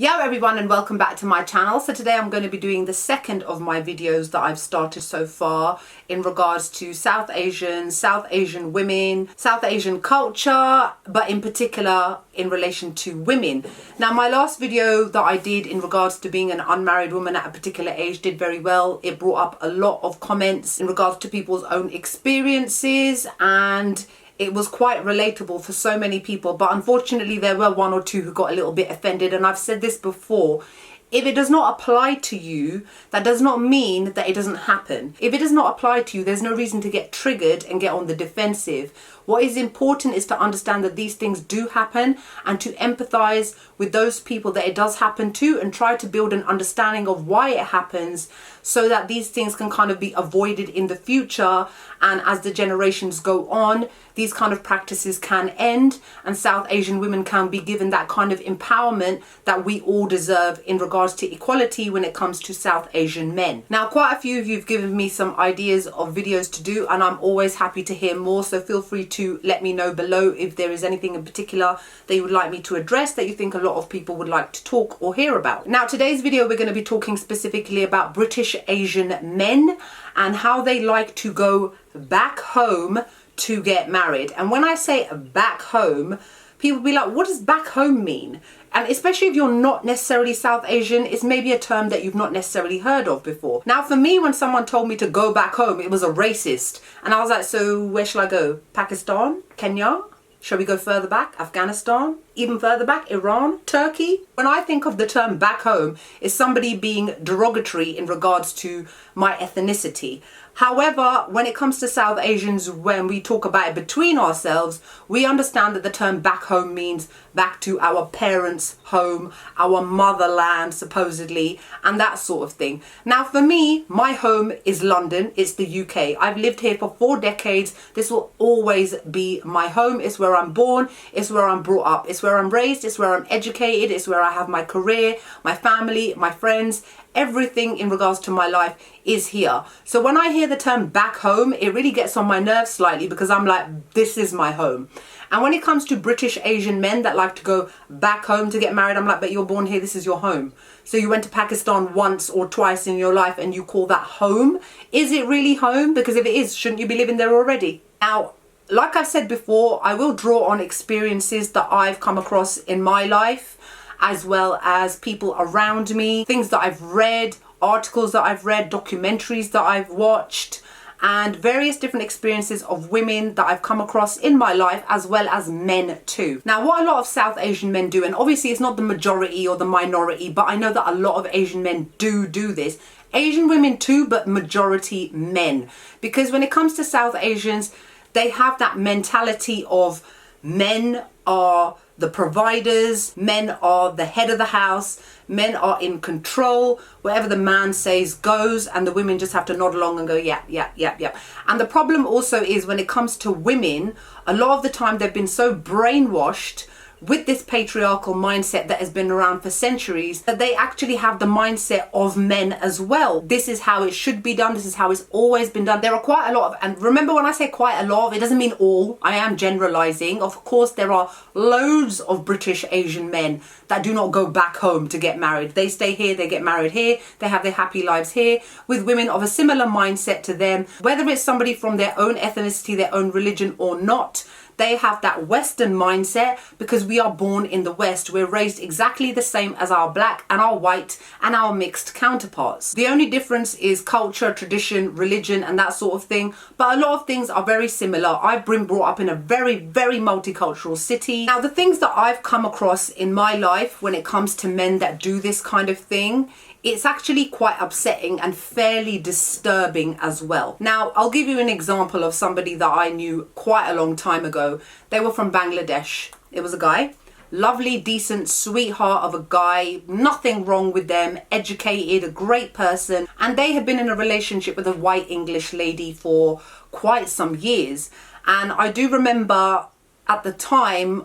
Yo everyone, and welcome back to my channel. So today I'm going to be doing the second of my videos that I've started so far in regards to South Asian women, South Asian culture, but in particular in relation to women. Now my last video that I did in regards to being an unmarried woman at a particular age did very well. It brought up a lot of comments in regards to people's own experiences, and it was quite relatable for so many people, but unfortunately there were one or two who got a little bit offended. And I've said this before, if it does not apply to you, that does not mean that it doesn't happen. If it does not apply to you, there's no reason to get triggered and get on the defensive. What is important is to understand that these things do happen and to empathize with those people that it does happen to, and try to build an understanding of why it happens so that these things can kind of be avoided in the future. And as the generations go on, these kind of practices can end and South Asian women can be given that kind of empowerment that we all deserve in regards to equality when it comes to South Asian men. Now, quite a few of you have given me some ideas of videos to do, and I'm always happy to hear more. So feel free to let me know below if there is anything in particular that you would like me to address that you think a lot of people would like to talk or hear about. Now, today's video, we're going to be talking specifically about British Asian men and how they like to go back home to get married. And when I say back home, people be like, what does back home mean? And especially if you're not necessarily South Asian, it's maybe a term that you've not necessarily heard of before. Now for me, when someone told me to go back home, it was a racist. And I was like, so where shall I go? Pakistan? Kenya? Shall we go further back? Afghanistan? Even further back? Iran? Turkey? When I think of the term back home, it's somebody being derogatory in regards to my ethnicity. However, when it comes to South Asians, when we talk about it between ourselves, we understand that the term back home means back to our parents' home, our motherland, supposedly, and that sort of thing. Now, for me, my home is London. It's the UK. I've lived here for 4 decades. This will always be my home. It's where I'm born. It's where I'm brought up. It's where I'm raised. It's where I'm educated. It's where I have my career, my family, my friends. Everything in regards to my life is here. So when I hear the term back home, it really gets on my nerves slightly, because I'm like, this is my home. And when it comes to British Asian men that like to go back home to get married, I'm like, but you're born here, this is your home. So you went to Pakistan once or twice in your life and you call that home? Is it really home? Because if it is, shouldn't you be living there already? Now, like I've said before, I will draw on experiences that I've come across in my life, as well as people around me, things that I've read, articles that I've read, documentaries that I've watched, and various different experiences of women that I've come across in my life, as well as men too. Now, what a lot of South Asian men do, and obviously it's not the majority or the minority, but I know that a lot of Asian men do this. Asian women too, but majority men. Because when it comes to South Asians, they have that mentality of men are the providers, men are the head of the house, men are in control, whatever the man says goes, and the women just have to nod along and go, yeah. And the problem also is when it comes to women, a lot of the time they've been so brainwashed with this patriarchal mindset that has been around for centuries, that they actually have the mindset of men as well. This is how it should be done. This is how it's always been done. There are quite a lot of, and remember when I say quite a lot of, it doesn't mean all. I am generalizing. Of course, there are loads of British Asian men that do not go back home to get married. They stay here, they get married here, they have their happy lives here with women of a similar mindset to them, whether it's somebody from their own ethnicity, their own religion or not. They have that Western mindset because we are born in the West. We're raised exactly the same as our black and our white and our mixed counterparts. The only difference is culture, tradition, religion, and that sort of thing. But a lot of things are very similar. I've been brought up in a very, very multicultural city. Now, the things that I've come across in my life when it comes to men that do this kind of thing, it's actually quite upsetting and fairly disturbing as well. Now, I'll give you an example of somebody that I knew quite a long time ago. They were from Bangladesh. It was a guy, lovely, decent, sweetheart of a guy, nothing wrong with them, educated, a great person. And they had been in a relationship with a white English lady for quite some years. And I do remember at the time,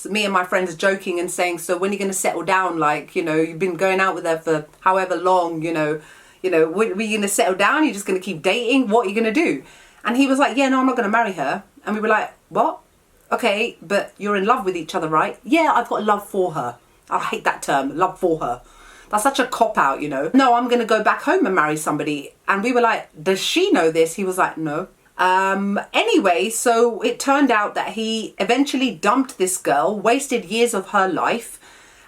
me and my friends joking and saying, so when are you going to settle down? Like, you know, you've been going out with her for however long, you know, were you going to settle down? You're just going to keep dating? What are you going to do? And he was like, yeah, no, I'm not going to marry her. And we were like, what? Okay, but you're in love with each other, right? Yeah, I've got love for her. I hate that term, love for her. That's such a cop-out, you know. No, I'm going to go back home and marry somebody. And we were like, does she know this? He was like, no. Anyway, so it turned out that he eventually dumped this girl, wasted years of her life,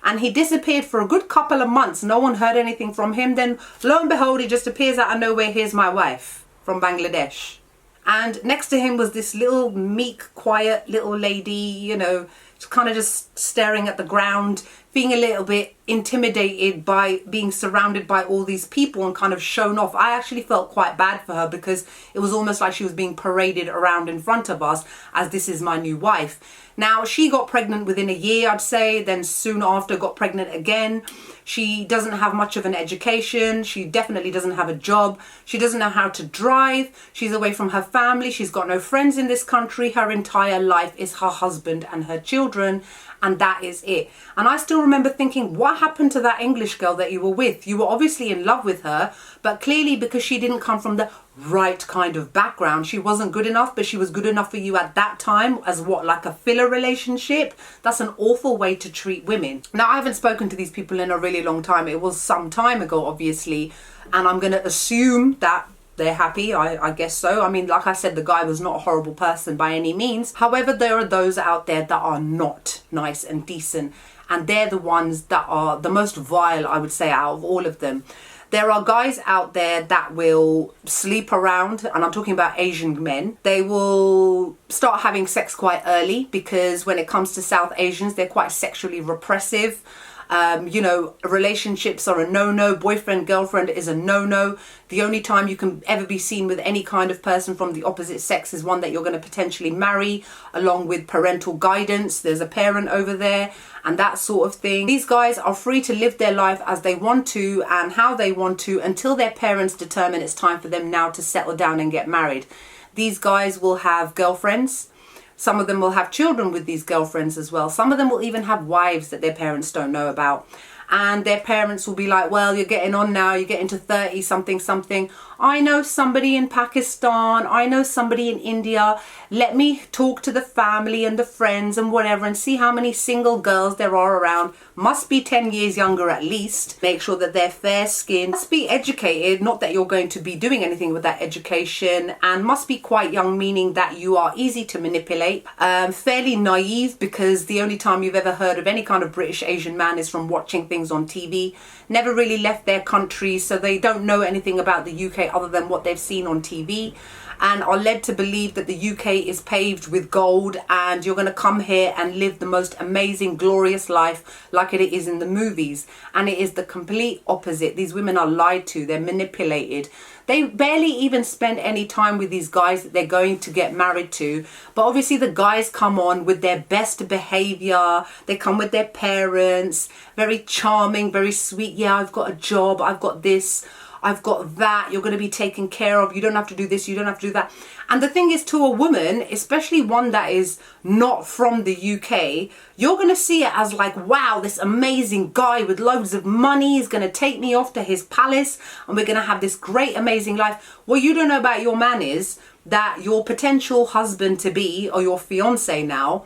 and he disappeared for a good couple of months. No one heard anything from him. Then, lo and behold, he just appears out of nowhere. Here's my wife from Bangladesh. And next to him was this little meek, quiet little lady, you know, kind of just staring at the ground, being a little bit intimidated by being surrounded by all these people and kind of shown off. I actually felt quite bad for her because it was almost like she was being paraded around in front of us as this is my new wife. Now, she got pregnant within a year, I'd say, then soon after got pregnant again. She doesn't have much of an education. She definitely doesn't have a job. She doesn't know how to drive. She's away from her family. She's got no friends in this country. Her entire life is her husband and her children, and that is it. And I still remember thinking, what happened to that English girl that you were with? You were obviously in love with her, but clearly because she didn't come from the right kind of background, she wasn't good enough, but she was good enough for you at that time as what, like a filler relationship? That's an awful way to treat women. Now, I haven't spoken to these people in a really long time. It was some time ago, obviously, and I'm going to assume that they're happy. I guess so. I mean, like I said, the guy was not a horrible person by any means. However, there are those out there that are not nice and decent, and they're the ones that are the most vile, I would say, out of all of them. There are guys out there that will sleep around, and I'm talking about Asian men. They will start having sex quite early because when it comes to South Asians, they're quite sexually repressive. You know, relationships are a no-no. Boyfriend, girlfriend is a no-no. The only time you can ever be seen with any kind of person from the opposite sex is one that you're going to potentially marry, along with parental guidance. There's a parent over there and that sort of thing. These guys are free to live their life as they want to and how they want to until their parents determine it's time for them now to settle down and get married. These guys will have girlfriends. Some of them will have children with these girlfriends as well. Some of them will even have wives that their parents don't know about. And their parents will be like, well, you're getting on now, you're getting to 30 something something. I know somebody in Pakistan, I know somebody in India. Let me talk to the family and the friends and whatever and see how many single girls there are around. Must be 10 years younger at least. Make sure that they're fair skinned. Must be educated, not that you're going to be doing anything with that education. And must be quite young, meaning that you are easy to manipulate. Fairly naive, because the only time you've ever heard of any kind of British Asian man is from watching things on TV. Never really left their country, so they don't know anything about the UK other than what they've seen on TV, and are led to believe that the UK is paved with gold and you're going to come here and live the most amazing, glorious life like it is in the movies. And it is the complete opposite. These women are lied to, they're manipulated. They barely even spend any time with these guys that they're going to get married to. But obviously the guys come on with their best behavior. They come with their parents, very charming, very sweet. Yeah, I've got a job, I've got this, I've got that, you're going to be taken care of, you don't have to do this, you don't have to do that. And the thing is, to a woman, especially one that is not from the UK, you're going to see it as like, wow, this amazing guy with loads of money is going to take me off to his palace and we're going to have this great, amazing life. What you don't know about your man is that your potential husband-to-be, or your fiance now,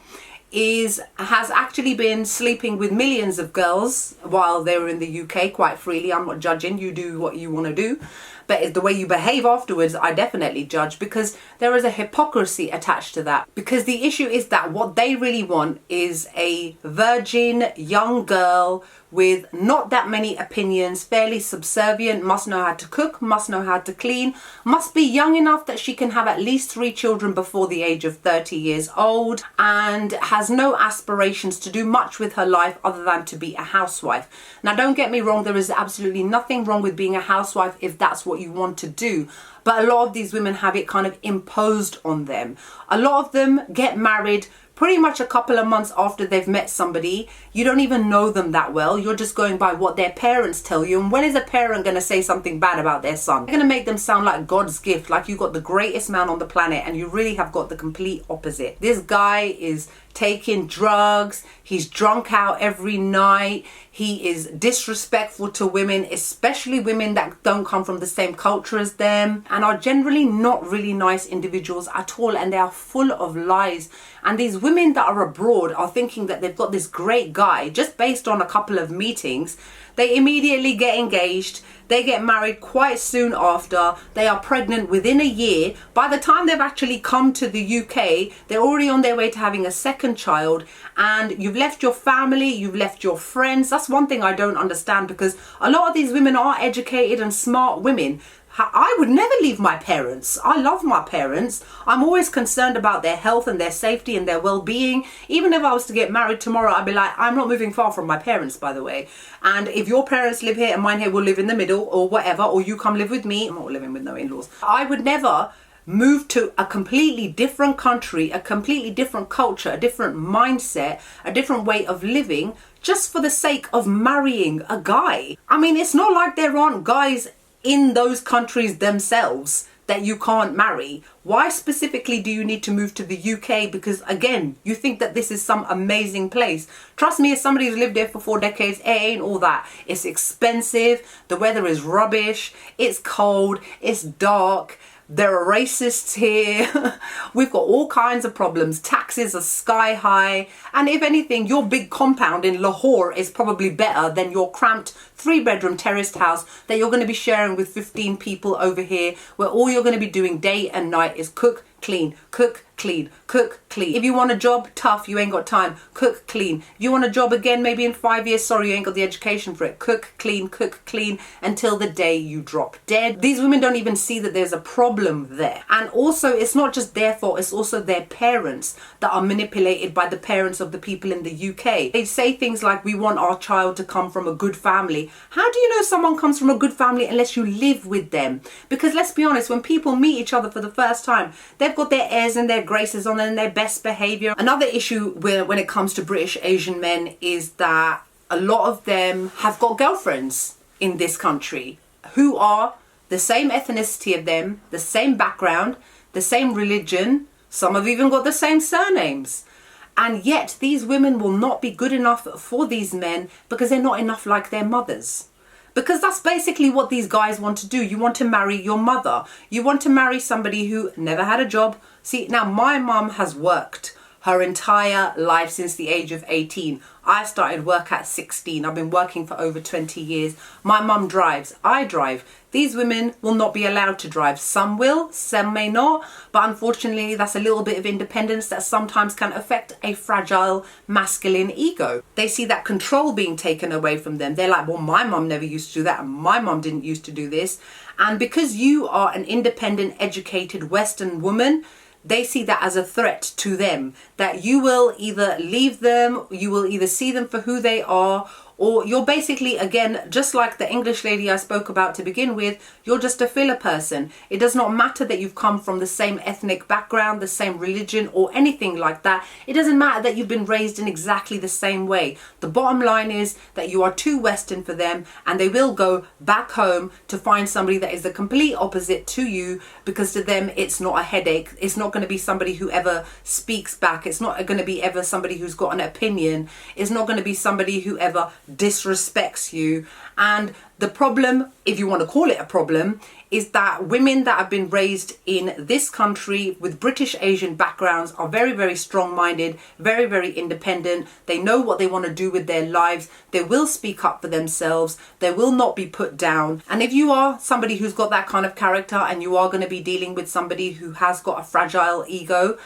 has actually been sleeping with millions of girls while they were in the UK quite freely. I'm not judging, you do what you want to do, but the way you behave afterwards, I definitely judge, because there is a hypocrisy attached to that. Because the issue is that what they really want is a virgin young girl with not that many opinions, fairly subservient, must know how to cook, must know how to clean, must be young enough that she can have at least 3 children before the age of 30 years old, and has no aspirations to do much with her life other than to be a housewife. Now, don't get me wrong, there is absolutely nothing wrong with being a housewife if that's what you want to do. But a lot of these women have it kind of imposed on them. A lot of them get married pretty much a couple of months after they've met somebody. You don't even know them that well. You're just going by what their parents tell you. And when is a parent going to say something bad about their son? They're going to make them sound like God's gift, like you got the greatest man on the planet, and you really have got the complete opposite. This guy is taking drugs, he's drunk out every night, he is disrespectful to women, especially women that don't come from the same culture as them, and are generally not really nice individuals at all, and they are full of lies. And these women that are abroad are thinking that they've got this great guy just based on a couple of meetings. They immediately get engaged, they get married quite soon after, they are pregnant within a year. By the time they've actually come to the UK, they're already on their way to having a second child, and you've left your family, you've left your friends. That's one thing I don't understand, because a lot of these women are educated and smart women. I would never leave my parents. I love my parents. I'm always concerned about their health and their safety and their well-being. Even if I was to get married tomorrow, I'd be like, I'm not moving far from my parents, by the way. And if your parents live here and mine here will live in the middle or whatever, or you come live with me, I'm not living with no in-laws. I would never move to a completely different country, a completely different culture, a different mindset, a different way of living, just for the sake of marrying a guy. I mean, it's not like there aren't guys in those countries themselves that you can't marry. Why specifically do you need to move to the UK? Because again, you think that this is some amazing place. Trust me, as somebody who's lived there for 4 decades, it ain't all that. It's expensive, the weather is rubbish, it's cold, it's dark, there are racists here, we've got all kinds of problems, taxes are sky high, and if anything, your big compound in Lahore is probably better than your cramped 3-bedroom terraced house that you're going to be sharing with 15 people over here, where all you're going to be doing day and night is cook, clean, cook, clean, cook, clean. If you want a job, tough, you ain't got time, cook, clean. You want a job again, maybe in 5 years, sorry, you ain't got the education for it. Cook, clean, until the day you drop dead. These women don't even see that there's a problem there. And also, it's not just their fault, it's also their parents that are manipulated by the parents of the people in the UK. They say things like, we want our child to come from a good family. How do you know someone comes from a good family unless you live with them? Because let's be honest, when people meet each other for the first time, they've got their airs and their graces on and their best behavior. Another issue when it comes to British Asian men is that a lot of them have got girlfriends in this country who are the same ethnicity of them, the same background, the same religion. Some have even got the same surnames. And yet these women will not be good enough for these men because they're not enough like their mothers. Because that's basically what these guys want to do. You want to marry your mother. You want to marry somebody who never had a job. See, now my mum has worked her entire life since the age of 18. I started work at 16. I've been working for over 20 years. My mum drives. I drive. These women will not be allowed to drive. Some will, some may not. But unfortunately, that's a little bit of independence that sometimes can affect a fragile masculine ego. They see that control being taken away from them. They're like, well, my mum never used to do that, and my mum didn't used to do this. And because you are an independent, educated Western woman, they see that as a threat to them, that you will either leave them, you will either see them for who they are, or you're basically, again, just like the English lady I spoke about to begin with, you're just a filler person. It does not matter that you've come from the same ethnic background, the same religion, or anything like that. It doesn't matter that you've been raised in exactly the same way. The bottom line is that you are too Western for them, and they will go back home to find somebody that is the complete opposite to you, because to them it's not a headache. It's not going to be somebody who ever speaks back. It's not going to be ever somebody who's got an opinion. It's not going to be somebody who ever disrespects you. And the problem, if you want to call it a problem, is that women that have been raised in this country with British Asian backgrounds are very, very strong-minded, very, very independent. They know what they want to do with their lives. They will speak up for themselves. They will not be put down. And if you are somebody who's got that kind of character and you are going to be dealing with somebody who has got a fragile ego,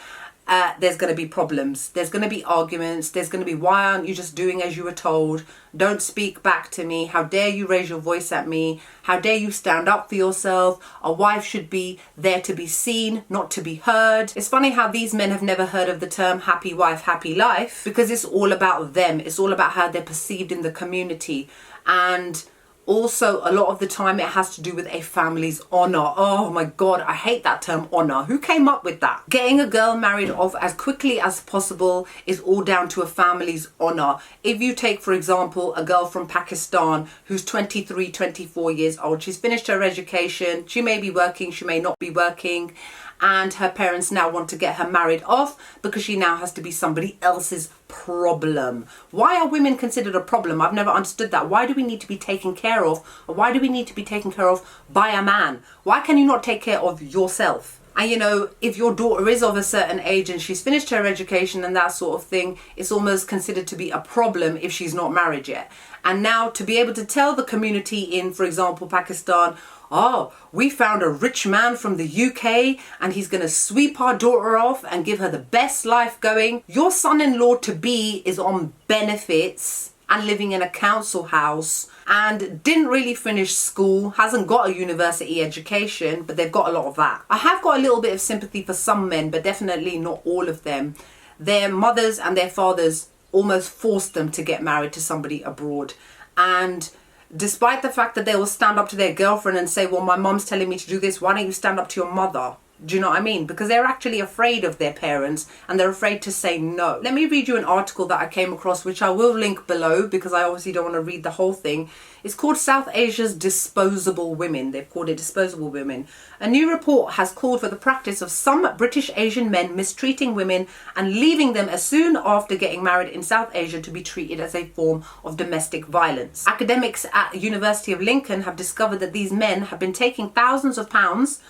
there's going to be problems. There's going to be arguments. There's going to be, why aren't you just doing as you were told? Don't speak back to me. How dare you raise your voice at me? How dare you stand up for yourself? A wife should be there to be seen, not to be heard. It's funny how these men have never heard of the term happy wife, happy life, because it's all about them. It's all about how they're perceived in the community. And also, a lot of the time it has to do with a family's honor. Oh my God, I hate that term honor. Who came up with that? Getting a girl married off as quickly as possible is all down to a family's honor. If you take, for example, a girl from Pakistan who's 23, 24 years old, she's finished her education, she may be working, she may not be working, and her parents now want to get her married off because she now has to be somebody else's problem. Why are women considered a problem? I've never understood that. Why do we need to be taken care of? Or why do we need to be taken care of by a man? Why can you not take care of yourself? And you know, if your daughter is of a certain age and she's finished her education and that sort of thing, it's almost considered to be a problem if she's not married yet. And now to be able to tell the community in, for example, Pakistan, oh, we found a rich man from the UK and he's going to sweep our daughter off and give her the best life going. Your son-in-law to be is on benefits and living in a council house and didn't really finish school, hasn't got a university education, but they've got a lot of that. I have got a little bit of sympathy for some men, but definitely not all of them. Their mothers and their fathers almost forced them to get married to somebody abroad. And despite the fact that they will stand up to their girlfriend and say, well, my mom's telling me to do this, why don't you stand up to your mother? Do you know what I mean? Because they're actually afraid of their parents and they're afraid to say no. Let me read you an article that I came across, which I will link below because I obviously don't want to read the whole thing. It's called South Asia's Disposable Women. They've called it Disposable Women. A new report has called for the practice of some British Asian men mistreating women and leaving them as soon after getting married in South Asia to be treated as a form of domestic violence. Academics at University of Lincoln have discovered that these men have been taking thousands of pounds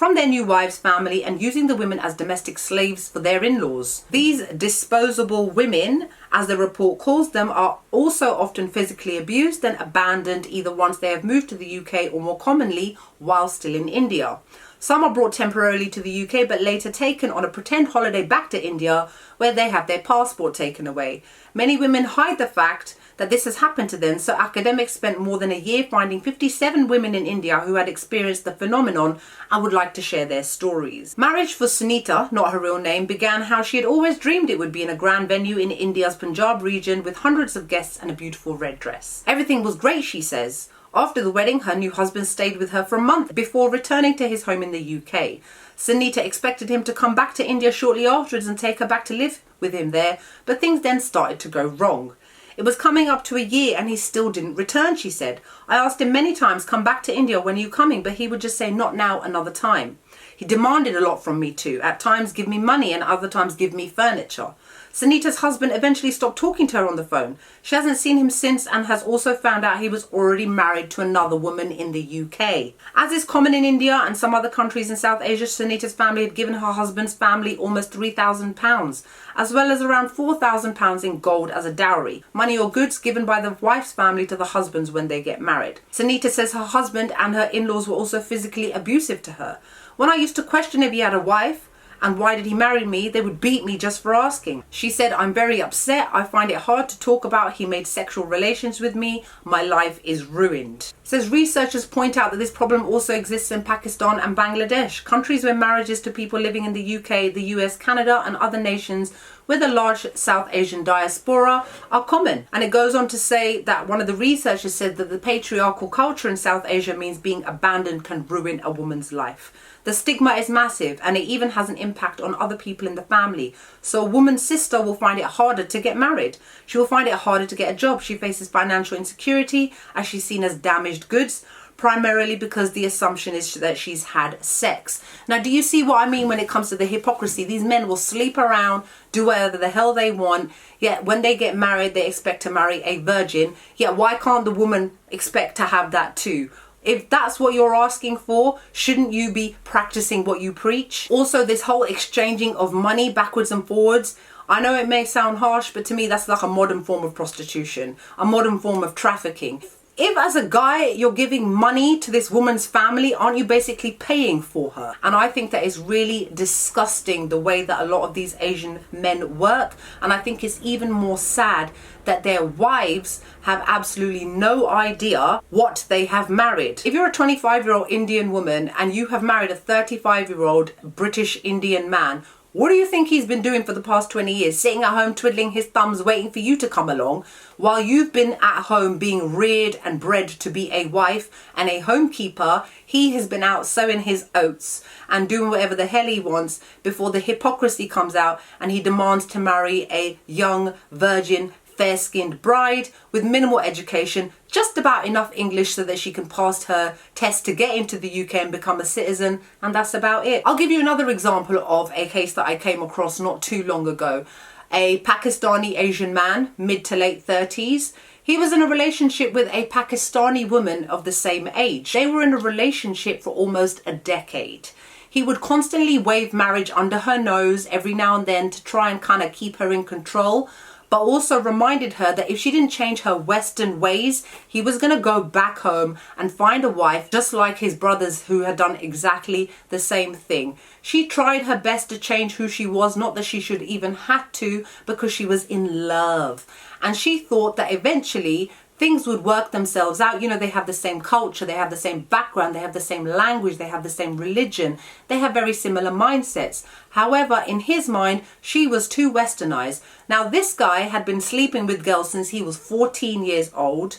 from their new wives' family and using the women as domestic slaves for their in-laws. These disposable women, as the report calls them, are also often physically abused and abandoned either once they have moved to the UK or more commonly while still in India. Some are brought temporarily to the UK but later taken on a pretend holiday back to India where they have their passport taken away. Many women hide the fact that this has happened to them, so academics spent more than a year finding 57 women in India who had experienced the phenomenon and would like to share their stories. Marriage for Sunita, not her real name, began how she had always dreamed it would be in a grand venue in India's Punjab region with hundreds of guests and a beautiful red dress. Everything was great, she says. After the wedding, her new husband stayed with her for a month before returning to his home in the UK. Sunita expected him to come back to India shortly afterwards and take her back to live with him there, but things then started to go wrong. It was coming up to a year and he still didn't return, she said. I asked him many times, come back to India, when are you coming? But he would just say, not now, another time. He demanded a lot from me too. At times give me money and other times give me furniture. Sunita's husband eventually stopped talking to her on the phone. She hasn't seen him since and has also found out he was already married to another woman in the UK. As is common in India and some other countries in South Asia, Sunita's family had given her husband's family almost £3,000, as well as around £4,000 in gold as a dowry, money or goods given by the wife's family to the husbands when they get married. Sunita says her husband and her in-laws were also physically abusive to her. When I used to question if he had a wife, and why did he marry me, they would beat me just for asking. She said, I'm very upset. I find it hard to talk about. He made sexual relations with me. My life is ruined. Says researchers point out that this problem also exists in Pakistan and Bangladesh, countries where marriages to people living in the UK, the US, Canada and other nations with a large South Asian diaspora are common. And it goes on to say that one of the researchers said that the patriarchal culture in South Asia means being abandoned can ruin a woman's life. The stigma is massive and it even has an impact on other people in the family. So a woman's sister will find it harder to get married. She will find it harder to get a job. She faces financial insecurity as she's seen as damaged goods, primarily because the assumption is that she's had sex. Now, do you see what I mean when it comes to the hypocrisy? These men will sleep around, do whatever the hell they want, yet when they get married, they expect to marry a virgin. Yet why can't the woman expect to have that too? If that's what you're asking for, shouldn't you be practicing what you preach? Also, this whole exchanging of money backwards and forwards, I know it may sound harsh, but to me that's like a modern form of prostitution, a modern form of trafficking. If as a guy you're giving money to this woman's family, aren't you basically paying for her? And I think that is really disgusting, the way that a lot of these Asian men work. And I think it's even more sad that their wives have absolutely no idea what they have married. If you're a 25-year-old Indian woman and you have married a 35-year-old British Indian man, what do you think he's been doing for the past 20 years? Sitting at home twiddling his thumbs waiting for you to come along while you've been at home being reared and bred to be a wife and a homekeeper. He has been out sowing his oats and doing whatever the hell he wants before the hypocrisy comes out and he demands to marry a young virgin fair-skinned bride with minimal education, just about enough English so that she can pass her test to get into the UK and become a citizen, and that's about it. I'll give you another example of a case that I came across not too long ago. A Pakistani Asian man, mid to late 30s. He was in a relationship with a Pakistani woman of the same age. They were in a relationship for almost a decade. He would constantly wave marriage under her nose every now and then to try and kind of keep her in control, but also reminded her that if she didn't change her Western ways, he was going to go back home and find a wife just like his brothers who had done exactly the same thing. She tried her best to change who she was, not that she should even had to, because she was in love. And she thought that eventually things would work themselves out. You know, they have the same culture, they have the same background, they have the same language, they have the same religion, they have very similar mindsets. However, in his mind, she was too westernized. Now, this guy had been sleeping with girls since he was 14 years old,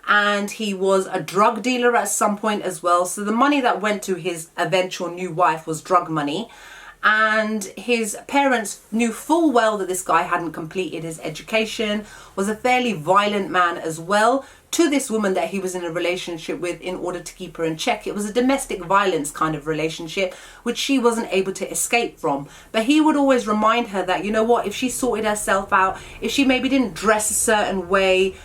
and he was a drug dealer at some point as well. So the money that went to his eventual new wife was drug money. And his parents knew full well that this guy hadn't completed his education, was a fairly violent man as well to this woman that he was in a relationship with in order to keep her in check. It was a domestic violence kind of relationship, which she wasn't able to escape from. But he would always remind her that, you know what, if she sorted herself out, if she maybe didn't dress a certain way,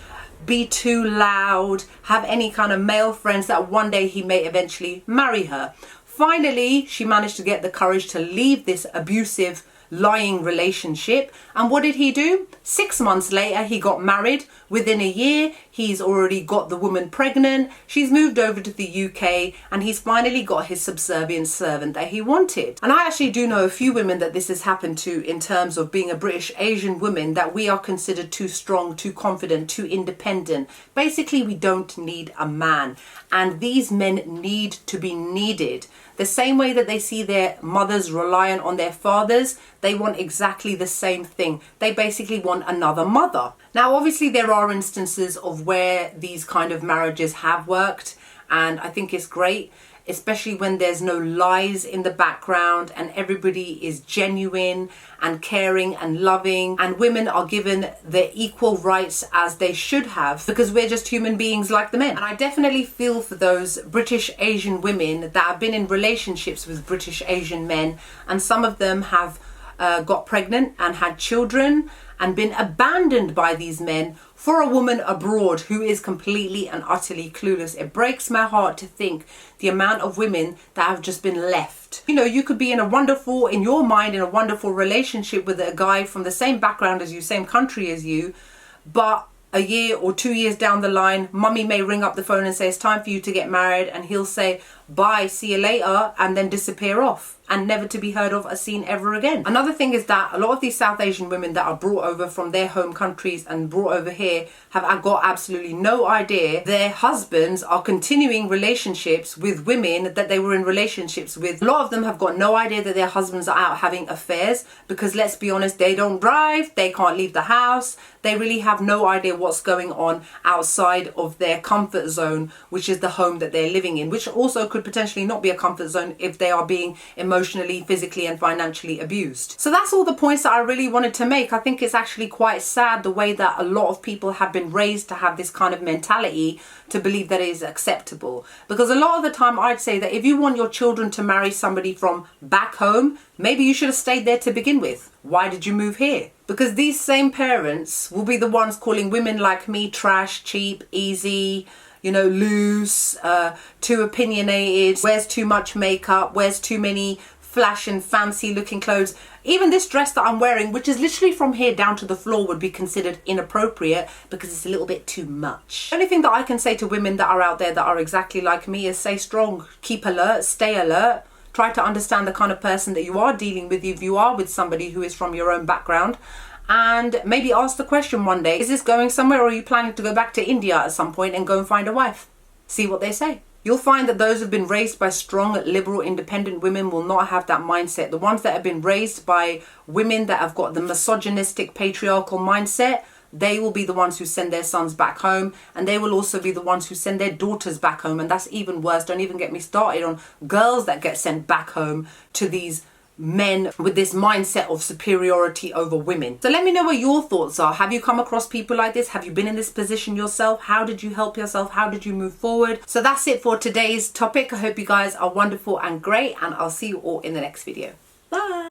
be too loud, have any kind of male friends, that one day he may eventually marry her. Finally, she managed to get the courage to leave this abusive, lying relationship. And what did he do? 6 months later, he got married. Within a year, he's already got the woman pregnant. She's moved over to the UK, and he's finally got his subservient servant that he wanted. And I actually do know a few women that this has happened to in terms of being a British Asian woman, that we are considered too strong, too confident, too independent. Basically, we don't need a man. And these men need to be needed. The same way that they see their mothers reliant on their fathers, they want exactly the same thing. They basically want another mother. Now, obviously, there are instances of where these kind of marriages have worked, and I think it's great, especially when there's no lies in the background and everybody is genuine and caring and loving, and women are given the equal rights as they should have, because we're just human beings like the men. And I definitely feel for those British Asian women that have been in relationships with British Asian men, and some of them have got pregnant and had children and been abandoned by these men for a woman abroad who is completely and utterly clueless. It breaks my heart to think the amount of women that have just been left. You know, you could be in your mind, in a wonderful relationship with a guy from the same background as you, same country as you, but a year or 2 years down the line, mummy may ring up the phone and say, it's time for you to get married, and he'll say, bye, see you later, and then disappear off and never to be heard of or seen ever again. Another thing is that a lot of these South Asian women that are brought over from their home countries and brought over here have got absolutely no idea their husbands are continuing relationships with women that they were in relationships with. A lot of them have got no idea that their husbands are out having affairs, because let's be honest, they don't drive, they can't leave the house, they really have no idea what's going on outside of their comfort zone, which is the home that they're living in, which also could potentially not be a comfort zone if they are being emotionally, physically and financially abused. So that's all the points that I really wanted to make. I think it's actually quite sad the way that a lot of people have been raised to have this kind of mentality, to believe that it is acceptable. Because a lot of the time I'd say that if you want your children to marry somebody from back home, maybe you should have stayed there to begin with. Why did you move here? Because these same parents will be the ones calling women like me trash, cheap, easy, you know, loose, too opinionated, wears too much makeup, wears too many flash and fancy looking clothes. Even this dress that I'm wearing, which is literally from here down to the floor, would be considered inappropriate because it's a little bit too much. The only thing that I can say to women that are out there that are exactly like me is stay strong, keep alert, stay alert. Try to understand the kind of person that you are dealing with if you are with somebody who is from your own background. And maybe ask the question one day, is this going somewhere, or are you planning to go back to India at some point and go and find a wife? See what they say. You'll find that those who've been raised by strong, liberal, independent women will not have that mindset. The ones that have been raised by women that have got the misogynistic, patriarchal mindset, they will be the ones who send their sons back home, and they will also be the ones who send their daughters back home. And that's even worse. Don't even get me started on girls that get sent back home to these men with this mindset of superiority over women. So let me know what your thoughts are. Have you come across people like this? Have you been in this position yourself? How did you help yourself? How did you move forward? So that's it for today's topic. I hope you guys are wonderful and great, and I'll see you all in the next video. Bye.